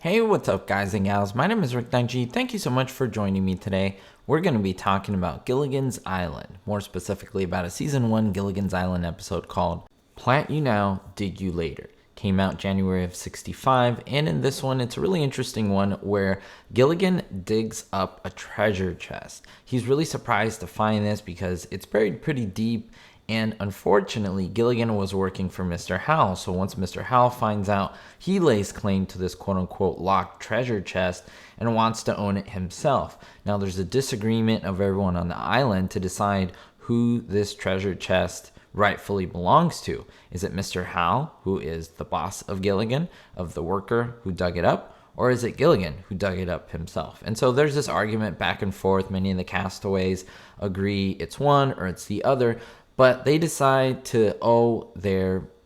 Hey, what's up, guys and gals? My name is Rick Dungy. Thank you so much for joining me today. We're going to be talking about Gilligan's Island, more specifically about a season 1 Gilligan's Island episode called Plant You Now, Dig You Later. Came out January of '65, and in this one, it's a really interesting one where Gilligan digs up a treasure chest. He's really surprised to find this because it's buried pretty deep. And unfortunately, Gilligan was working for Mr. Howell. So once Mr. Howell finds out, he lays claim to this quote-unquote locked treasure chest and wants to own it himself. Now, there's a disagreement of everyone on the island to decide who this treasure chest rightfully belongs to. Is it Mr. Howell, who is the boss of Gilligan, of the worker who dug it up? Or is it Gilligan who dug it up himself? And so there's this argument back and forth. Many of the castaways agree it's one or it's the other. But they decide to owe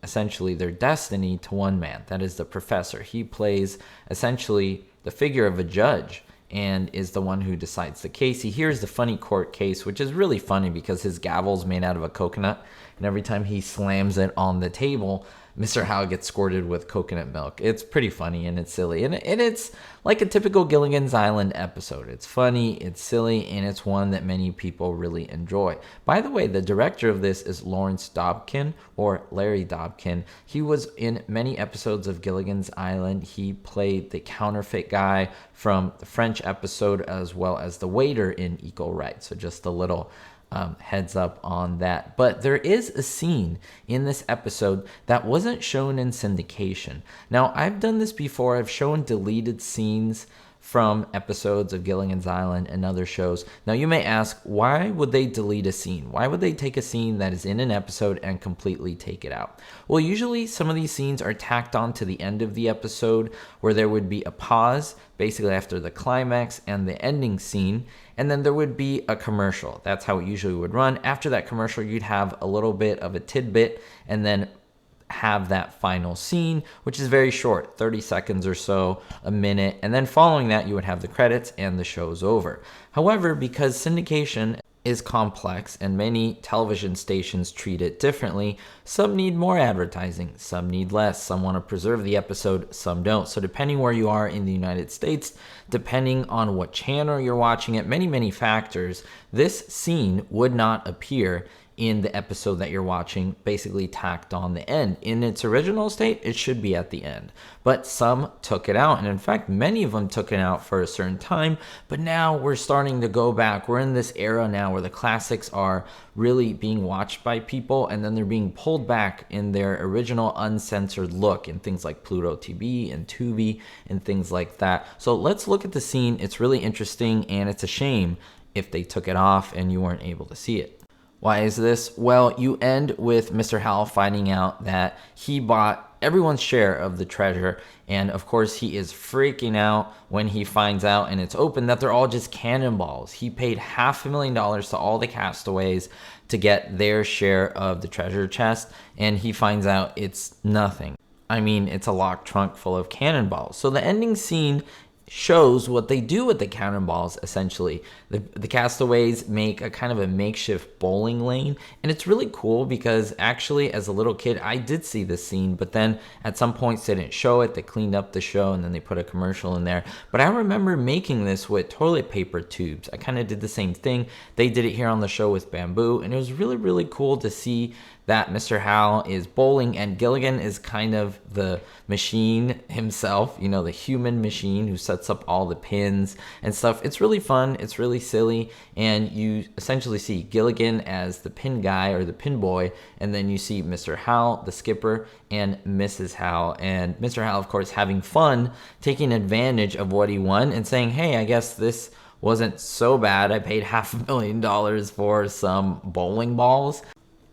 essentially their destiny to one man. That is the professor. He plays essentially the figure of a judge and is the one who decides the case. He hears the funny court case, which is really funny because his gavel's made out of a coconut. And every time he slams it on the table, Mr. Howe gets squirted with coconut milk. It's pretty funny and it's silly. And it's like a typical Gilligan's Island episode. It's funny, it's silly, and it's one that many people really enjoy. By the way, the director of this is Lawrence Dobkin, or Larry Dobkin. He was in many episodes of Gilligan's Island. He played the counterfeit guy from the French episode as well as the waiter in Equal Right. So just a little heads up on that. But there is a scene in this episode that wasn't shown in syndication. Now, I've done this before. I've shown deleted scenes from episodes of Gilligan's Island and other shows. Now, you may ask, why would they delete a scene? Why would they take a scene that is in an episode and completely take it out? Well, usually some of these scenes are tacked on to the end of the episode where there would be a pause, basically after the climax and the ending scene, and then there would be a commercial. That's how it usually would run. After that commercial, you'd have a little bit of a tidbit and then have that final scene, which is very short, 30 seconds or so, a minute, and then following that you would have the credits and the show's over. However, because syndication is complex and many television stations treat it differently, some need more advertising, some need less, some want to preserve the episode, some don't. So depending where you are in the United States, depending on what channel you're watching it, many factors, this scene would not appear in the episode that you're watching, basically tacked on the end. In its original state, it should be at the end. But some took it out, and in fact, many of them took it out for a certain time, but now we're starting to go back. We're in this era now where the classics are really being watched by people, and then they're being pulled back in their original uncensored look in things like Pluto TV and Tubi and things like that. So let's look at the scene. It's really interesting, and it's a shame if they took it off and you weren't able to see it. Why is this? Well, you end with Mr. Howell finding out that he bought everyone's share of the treasure, and of course he is freaking out when he finds out and it's open that they're all just cannonballs. He paid $500,000 to all the castaways to get their share of the treasure chest, and he finds out it's nothing. I mean, it's a locked trunk full of cannonballs. So the ending scene shows what they do with the cannonballs. Essentially, the castaways make a kind of a makeshift bowling lane, and it's really cool because actually as a little kid I did see this scene, but then at some points they didn't show it. They cleaned up the show and then they put a commercial in there. But I remember making this with toilet paper tubes. I kind of did the same thing. They did it here on the show with bamboo, and it was really cool to see that Mr. Howell is bowling and Gilligan is kind of the machine himself, you know, the human machine who sets up all the pins and stuff. It's really fun, it's really silly, and you essentially see Gilligan as the pin guy or the pin boy, and then you see Mr. Howell, the skipper, and Mrs. Howell. And Mr. Howell, of course, having fun, taking advantage of what he won and saying, hey, I guess this wasn't so bad. I paid $500,000 for some bowling balls.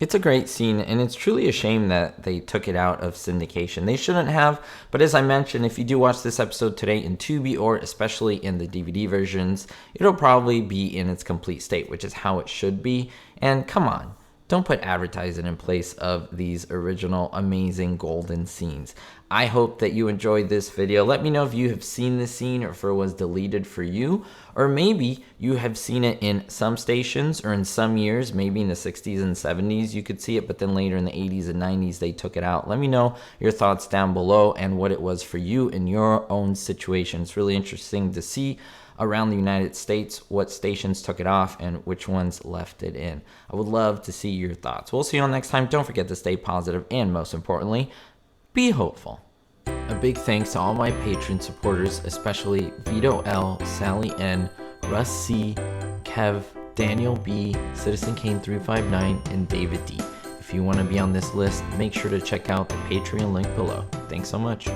It's a great scene, and it's truly a shame that they took it out of syndication. They shouldn't have, but as I mentioned, if you do watch this episode today in Tubi or especially in the DVD versions, it'll probably be in its complete state, which is how it should be. And come on, don't put advertising in place of these original amazing golden scenes. I hope that you enjoyed this video. Let me know if you have seen this scene or if it was deleted for you, or maybe you have seen it in some stations or in some years, maybe in the 60s and 70s you could see it, but then later in the 80s and 90s they took it out. Let me know your thoughts down below and what it was for you in your own situation. It's really interesting to see around the United States what stations took it off and which ones left it in. I would love to see your thoughts. We'll see you all next time. Don't forget to stay positive and most importantly, be hopeful. A big thanks to all my Patreon supporters, especially Vito L, Sally N, Russ C, Kev, Daniel B, Citizen Kane 359, and David D. If you want to be on this list, make sure to check out the Patreon link below. Thanks so much.